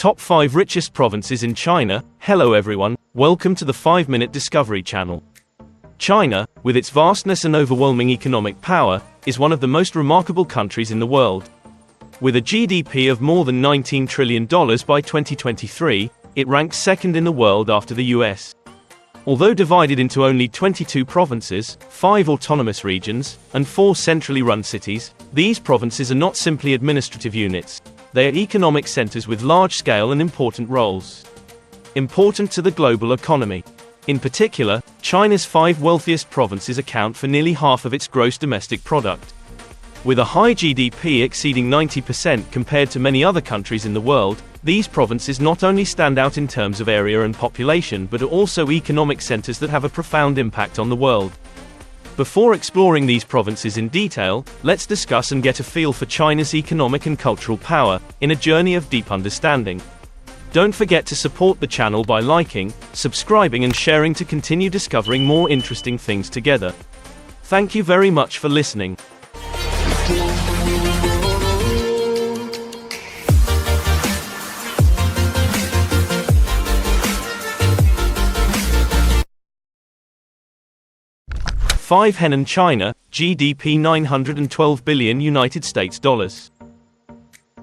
Top 5 richest provinces in China. Hello everyone, welcome to the 5-Minute Discovery channel. China, with its vastness and overwhelming economic power, is one of the most remarkable countries in the world. With a GDP of more than $19 trillion by 2023, it ranks second in the world after the US. Although divided into only 22 provinces, 5 autonomous regions, and 4 centrally run cities, these provinces are not simply administrative units. They are economic centers with large-scale and important roles. Important to the global economy. In particular, China's 5 wealthiest provinces account for nearly half of its gross domestic product. With a high GDP exceeding 90% compared to many other countries in the world, these provinces not only stand out in terms of area and population but are also economic centers that have a profound impact on the world. Before exploring these provinces in detail, let's discuss and get a feel for China's economic and cultural power, in a journey of deep understanding. Don't forget to support the channel by liking, subscribing and sharing to continue discovering more interesting things together. Thank you very much for listening. (5) Henan China, GDP $912 billion United States dollars.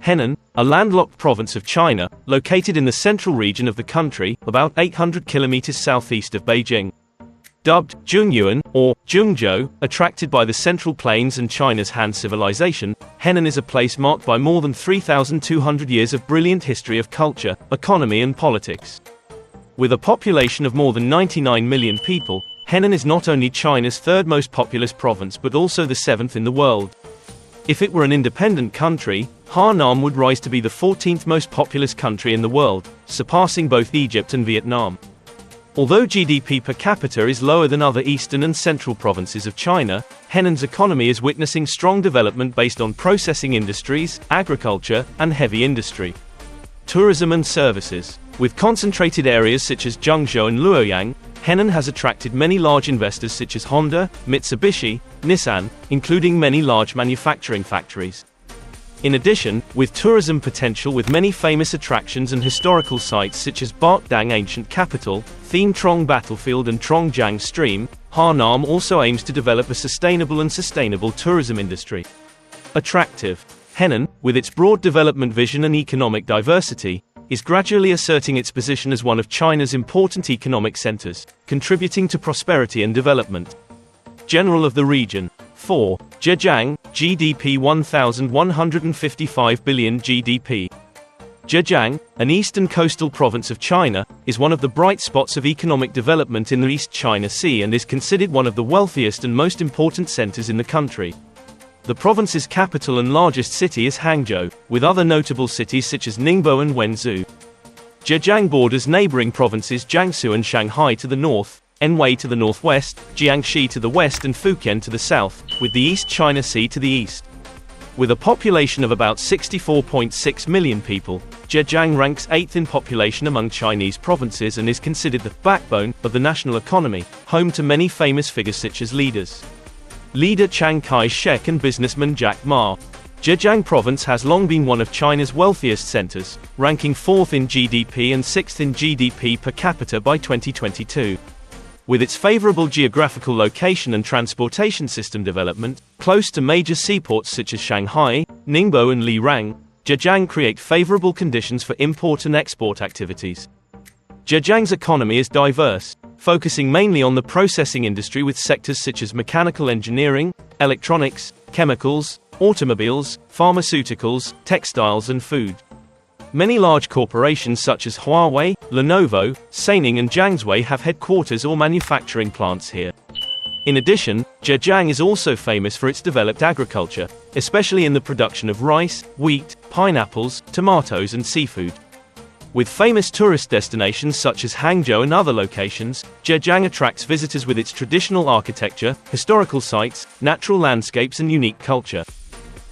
Henan, a landlocked province of China, located in the central region of the country, about 800 kilometers southeast of Beijing. Dubbed Zhongyuan, or Zhongzhou, attracted by the Central Plains and China's Han civilization, Henan is a place marked by more than 3,200 years of brilliant history of culture, economy and politics. With a population of more than 99 million people, Henan is not only China's third most populous province but also the 7th in the world. If it were an independent country, Henan would rise to be the 14th most populous country in the world, surpassing both Egypt and Vietnam. Although GDP per capita is lower than other eastern and central provinces of China, Henan's economy is witnessing strong development based on processing industries, agriculture, and heavy industry. Tourism and services. With concentrated areas such as Jiangsu and Luoyang, Henan has attracted many large investors such as Honda, Mitsubishi, Nissan, including many large manufacturing factories. In addition, with tourism potential with many famous attractions and historical sites such as Guangdong Ancient Capital, Theme Trong Battlefield and Trongjiang Stream, Henan also aims to develop a sustainable tourism industry. Attractive. Henan, with its broad development vision and economic diversity, is gradually asserting its position as one of China's important economic centers, contributing to prosperity and development. General of the region. 4. ZHEJIANG, GDP $1,155 billion GDP. ZheJiang, an eastern coastal province of China, is one of the bright spots of economic development in the East China Sea and is considered one of the wealthiest and most important centers in the country. The province's capital and largest city is Hangzhou, with other notable cities such as Ningbo and Wenzhou. ZheJiang borders neighboring provinces Jiangsu and Shanghai to the north, Anhui to the northwest, Jiangxi to the west and Fujian to the south, with the East China Sea to the east. With a population of about 64.6 million people, ZheJiang ranks 8th in population among Chinese provinces and is considered the backbone of the national economy, home to many famous figures such as Leader Chiang Kai-shek and businessman Jack Ma. ZheJiang province has long been one of China's wealthiest centers, ranking 4th in GDP and 6th in GDP per capita by 2022. With its favorable geographical location and transportation system development, close to major seaports such as Shanghai, Ningbo and Lirang, ZheJiang create favorable conditions for import and export activities. ZheJiang's economy is diverse, focusing mainly on the processing industry with sectors such as mechanical engineering, electronics, chemicals, automobiles, pharmaceuticals, textiles and food. Many large corporations such as Huawei, Lenovo, Saining and Jiangsu have headquarters or manufacturing plants here. In addition, ZheJiang is also famous for its developed agriculture, especially in the production of rice, wheat, pineapples, tomatoes and seafood. With famous tourist destinations such as Hangzhou and other locations, ZheJiang attracts visitors with its traditional architecture, historical sites, natural landscapes and unique culture.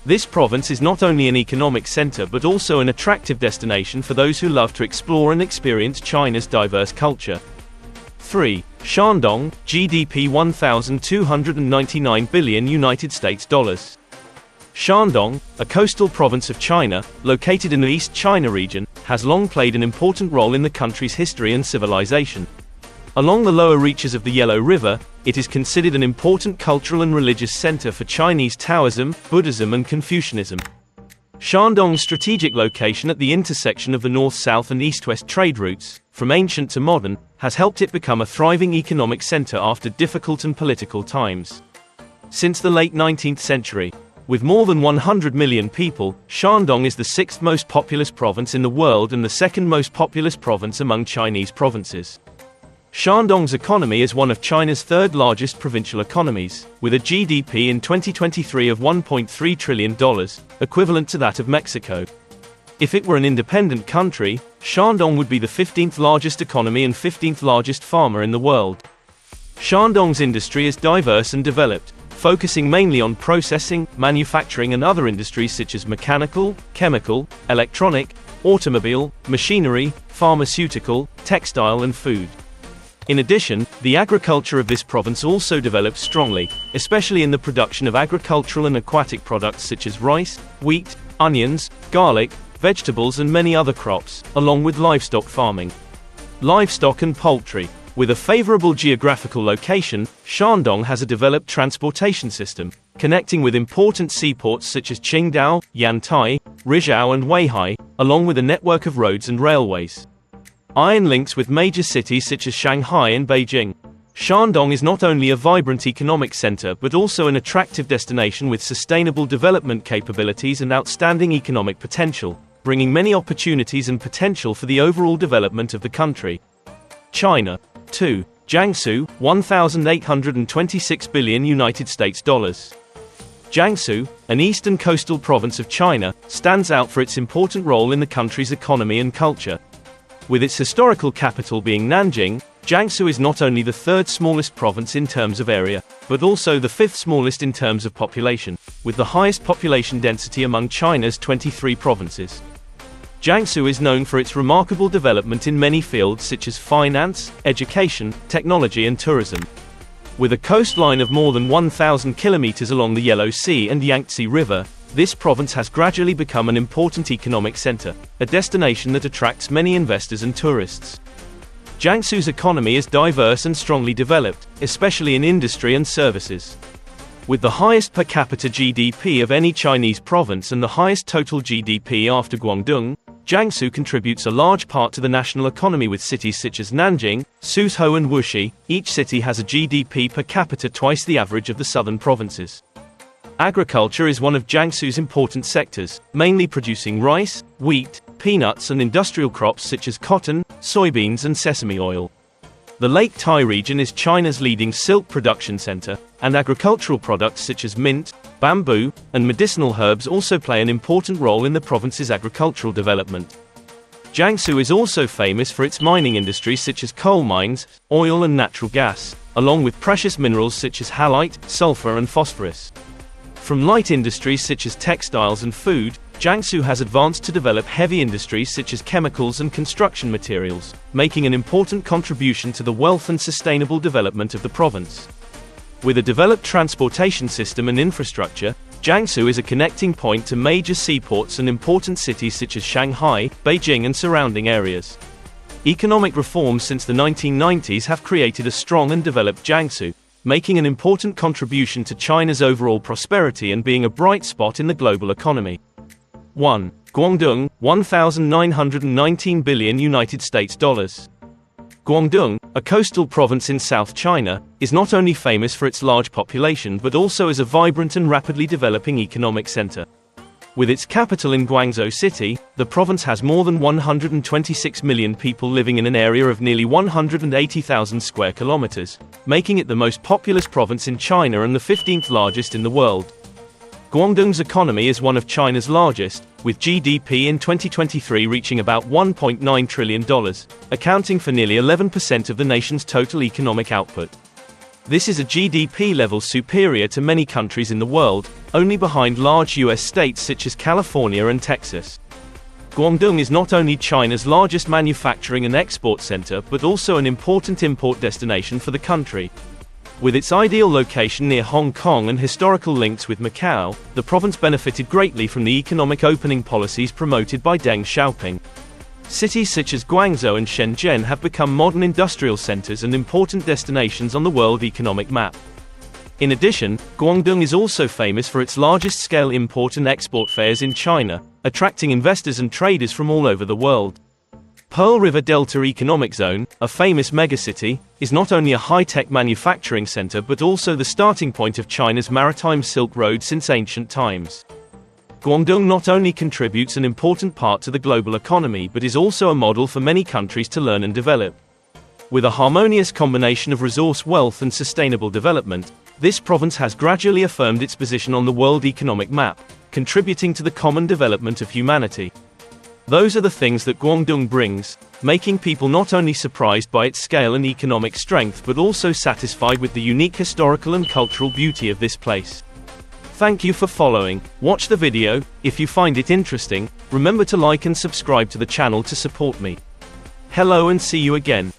This province is not only an economic center but also an attractive destination for those who love to explore and experience China's diverse culture. 3. Shandong, GDP $1,299 billion United States dollars. Shandong, a coastal province of China, located in the East China region, has long played an important role in the country's history and civilization. Along the lower reaches of the Yellow River, it is considered an important cultural and religious center for Chinese Taoism, Buddhism and Confucianism. Shandong's strategic location at the intersection of the north-south and east-west trade routes, from ancient to modern, has helped it become a thriving economic center after difficult and political times. Since the late 19th century, with more than 100 million people, Shandong is the sixth most populous province in the world and the second most populous province among Chinese provinces. Shandong's economy is one of China's third largest provincial economies, with a GDP in 2023 of $1.3 trillion, equivalent to that of Mexico. If it were an independent country, Shandong would be the 15th largest economy and 15th largest farmer in the world. Shandong's industry is diverse and developed, focusing mainly on processing, manufacturing and other industries such as mechanical, chemical, electronic, automobile, machinery, pharmaceutical, textile and food. In addition, the agriculture of this province also developed strongly, especially in the production of agricultural and aquatic products such as rice, wheat, onions, garlic, vegetables and many other crops, along with livestock farming. Livestock and poultry. With a favorable geographical location, Shandong has a developed transportation system, connecting with important seaports such as Qingdao, Yantai, Rizhao and Weihai, along with a network of roads and railways. Iron links with major cities such as Shanghai and Beijing. Shandong is not only a vibrant economic center but also an attractive destination with sustainable development capabilities and outstanding economic potential, bringing many opportunities and potential for the overall development of the country. China. 2. Jiangsu, 1,826 billion United States dollars. Jiangsu, an eastern coastal province of China, stands out for its important role in the country's economy and culture. With its historical capital being Nanjing, Jiangsu is not only the third smallest province in terms of area, but also the fifth smallest in terms of population, with the highest population density among China's 23 provinces. Jiangsu is known for its remarkable development in many fields such as finance, education, technology and tourism. With a coastline of more than 1,000 kilometers along the Yellow Sea and Yangtze River, this province has gradually become an important economic center, a destination that attracts many investors and tourists. Jiangsu's economy is diverse and strongly developed, especially in industry and services. With the highest per capita GDP of any Chinese province and the highest total GDP after Guangdong, Jiangsu contributes a large part to the national economy with cities such as Nanjing, Suzhou and Wuxi. Each city has a GDP per capita twice the average of the southern provinces. Agriculture is one of Jiangsu's important sectors, mainly producing rice, wheat, peanuts and industrial crops such as cotton, soybeans and sesame oil. The Lake Tai region is China's leading silk production center, and agricultural products such as mint, bamboo, and medicinal herbs also play an important role in the province's agricultural development. Jiangsu is also famous for its mining industries such as coal mines, oil and natural gas, along with precious minerals such as halite, sulfur and phosphorus. From light industries such as textiles and food, Jiangsu has advanced to develop heavy industries such as chemicals and construction materials, making an important contribution to the wealth and sustainable development of the province. With a developed transportation system and infrastructure, Jiangsu is a connecting point to major seaports and important cities such as Shanghai, Beijing and surrounding areas. Economic reforms since the 1990s have created a strong and developed Jiangsu, making an important contribution to China's overall prosperity and being a bright spot in the global economy. 1. Guangdong, 1,919 billion United States dollars. Guangdong, a coastal province in South China, is not only famous for its large population but also as a vibrant and rapidly developing economic center. With its capital in Guangzhou City, the province has more than 126 million people living in an area of nearly 180,000 square kilometers, making it the most populous province in China and the 15th largest in the world. Guangdong's economy is one of China's largest, with GDP in 2023 reaching about $1.9 trillion, accounting for nearly 11% of the nation's total economic output. This is a GDP level superior to many countries in the world, only behind large US states such as California and Texas. Guangdong is not only China's largest manufacturing and export center but also an important import destination for the country. With its ideal location near Hong Kong and historical links with Macau, the province benefited greatly from the economic opening policies promoted by Deng Xiaoping. Cities such as Guangzhou and Shenzhen have become modern industrial centers and important destinations on the world economic map. In addition, Guangdong is also famous for its largest-scale import and export fairs in China, attracting investors and traders from all over the world. Pearl River Delta Economic Zone, a famous megacity, is not only a high-tech manufacturing center but also the starting point of China's maritime Silk Road since ancient times. Guangdong not only contributes an important part to the global economy but is also a model for many countries to learn and develop. With a harmonious combination of resource wealth and sustainable development, this province has gradually affirmed its position on the world economic map, contributing to the common development of humanity. Those are the things that Guangdong brings, making people not only surprised by its scale and economic strength but also satisfied with the unique historical and cultural beauty of this place. Thank you for following. Watch the video. If you find it interesting, remember to like and subscribe to the channel to support me. Hello and see you again.